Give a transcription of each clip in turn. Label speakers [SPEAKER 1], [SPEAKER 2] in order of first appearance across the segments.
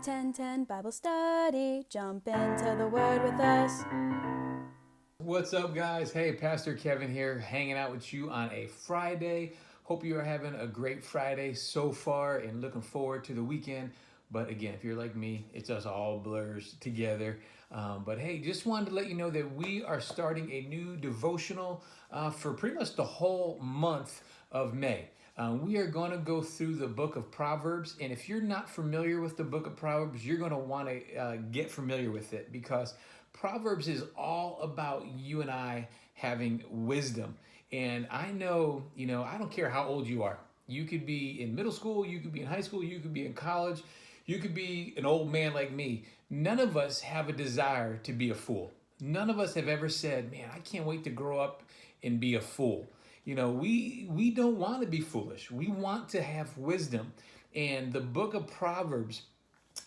[SPEAKER 1] 10:10 Bible study. Jump into the Word with us.
[SPEAKER 2] What's up, guys? Hey, Pastor Kevin here, hanging out with you on a Friday. Hope you are having a great Friday so far and looking forward to the weekend. But again, if you're like me, it just all blurs together. But hey, just wanted to let you know that we are starting a new devotional for pretty much the whole month of May. We are going to go through the book of Proverbs. And if you're not familiar with the book of Proverbs, you're going to want to get familiar with it, because Proverbs is all about you and I having wisdom. And I know, I don't care how old you are. You could be in middle school, you could be in high school, you could be in college, you could be an old man like me. None of us have a desire to be a fool. None of us have ever said, man, I can't wait to grow up and be a fool. We don't want to be foolish. We want to have wisdom. And the book of Proverbs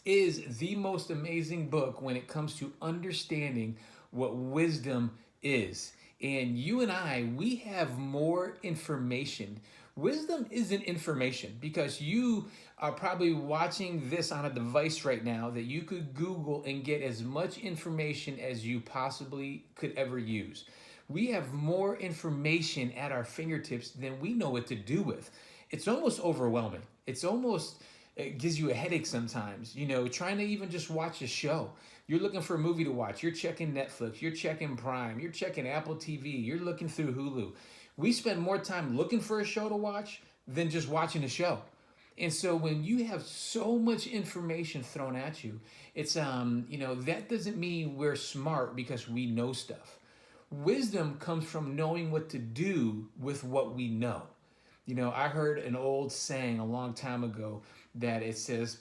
[SPEAKER 2] is the most amazing book when it comes to understanding what wisdom is. And you and I, we have more information. Wisdom isn't information, because you are probably watching this on a device right now that you could Google and get as much information as you possibly could ever use. We have more information at our fingertips than we know what to do with. It's almost overwhelming. It gives you a headache sometimes, trying to even just watch a show. You're looking for a movie to watch. You're checking Netflix. You're checking Prime. You're checking Apple TV. You're looking through Hulu. We spend more time looking for a show to watch than just watching a show. And so when you have so much information thrown at you, it's, that doesn't mean we're smart because we know stuff. Wisdom comes from knowing what to do with what we know. I heard an old saying a long time ago that it says,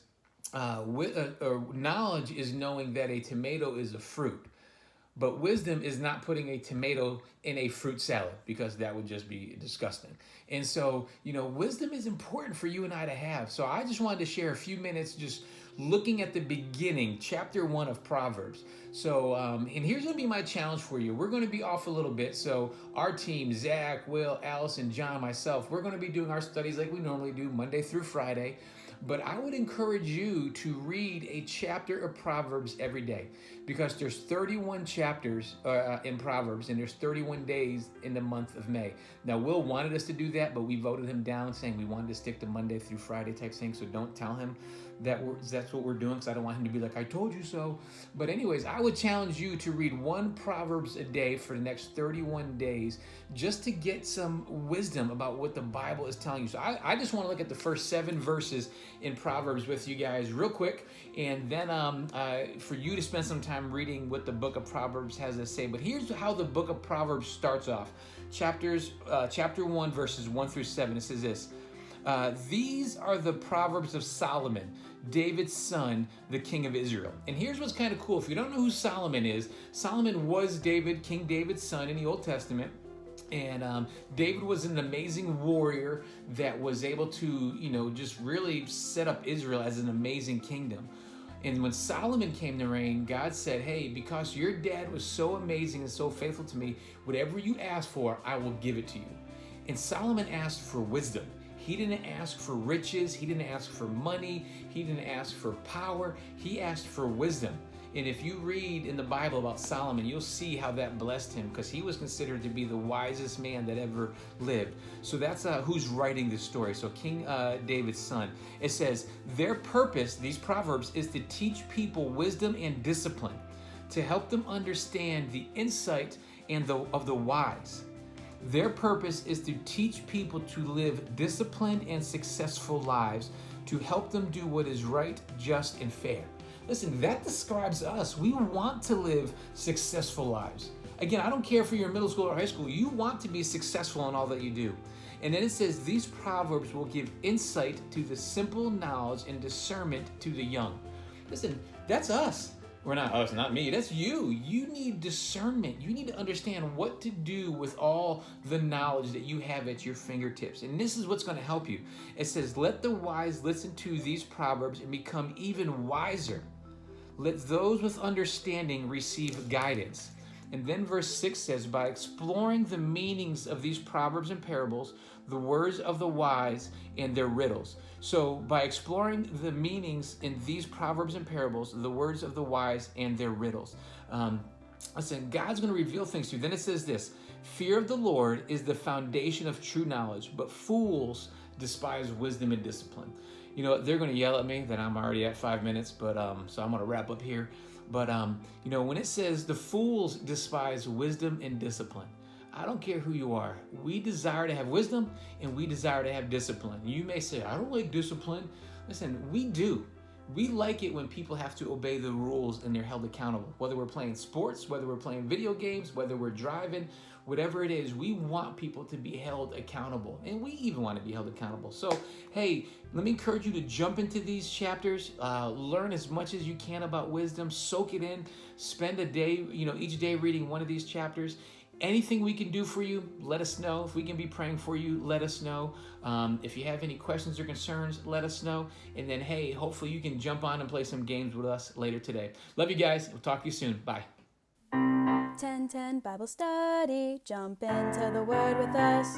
[SPEAKER 2] knowledge is knowing that a tomato is a fruit, but wisdom is not putting a tomato in a fruit salad, because that would just be disgusting. And so, wisdom is important for you and I to have. So I just wanted to share a few minutes just looking at the beginning, chapter 1 of Proverbs. So, and here's going to be my challenge for you. We're going to be off a little bit. So our team, Zach, Will, Allison, John, myself, we're going to be doing our studies like we normally do, Monday through Friday. But I would encourage you to read a chapter of Proverbs every day, because there's 31 chapters in Proverbs, and there's 31 days in the month of May. Now, Will wanted us to do that, but we voted him down, saying we wanted to stick to Monday through Friday type thing. So don't tell him that's what we're doing, because I don't want him to be like, I told you so. But anyways, I would challenge you to read one Proverbs a day for the next 31 days, just to get some wisdom about what the Bible is telling you. So I just want to look at the first 7 verses in Proverbs with you guys real quick, and then for you to spend some time reading what the book of Proverbs has to say. But here's how the book of Proverbs starts off. Chapter 1, verses 1 through 7. It says this: these are the Proverbs of Solomon, David's son, the king of Israel. And here's what's kind of cool. If you don't know who Solomon is, Solomon was King David's son in the Old Testament. And David was an amazing warrior that was able to, just really set up Israel as an amazing kingdom. And when Solomon came to reign, God said, hey, because your dad was so amazing and so faithful to me, whatever you ask for, I will give it to you. And Solomon asked for wisdom. He didn't ask for riches. He didn't ask for money. He didn't ask for power. He asked for wisdom. And if you read in the Bible about Solomon, you'll see how that blessed him, because he was considered to be the wisest man that ever lived. So that's who's writing this story. So King David's son. It says, their purpose, these Proverbs, is to teach people wisdom and discipline, to help them understand the insight of the wise. Their purpose is to teach people to live disciplined and successful lives, to help them do what is right, just, and fair. Listen, that describes us. We want to live successful lives. Again, I don't care if you're in middle school or high school. You want to be successful in all that you do. And then it says, these Proverbs will give insight to the simple, knowledge and discernment to the young. Listen, that's us. We're not us, not me. That's you. You need discernment. You need to understand what to do with all the knowledge that you have at your fingertips. And this is what's going to help you. It says, let the wise listen to these Proverbs and become even wiser. Let those with understanding receive guidance. And then verse 6 says, by exploring the meanings of these proverbs and parables, the words of the wise and their riddles. So by exploring the meanings in these proverbs and parables, the words of the wise and their riddles. Listen, God's going to reveal things to you. Then it says this, fear of the Lord is the foundation of true knowledge, but fools despise wisdom and discipline. You know, they're going to yell at me that I'm already at 5 minutes, but so I'm going to wrap up here. But, you know, when it says the fools despise wisdom and discipline, I don't care who you are. We desire to have wisdom and we desire to have discipline. You may say, I don't like discipline. Listen, we do. We like it when people have to obey the rules and they're held accountable. Whether we're playing sports, whether we're playing video games, whether we're driving, whatever it is, we want people to be held accountable. And we even want to be held accountable. So, hey, let me encourage you to jump into these chapters, learn as much as you can about wisdom, soak it in, spend a day, each day reading one of these chapters. Anything we can do for you, let us know. If we can be praying for you, let us know. If you have any questions or concerns, let us know. And then, hey, hopefully you can jump on and play some games with us later today. Love you guys. We'll talk to you soon. Bye.
[SPEAKER 1] 1010 Bible Study. Jump into the Word with us.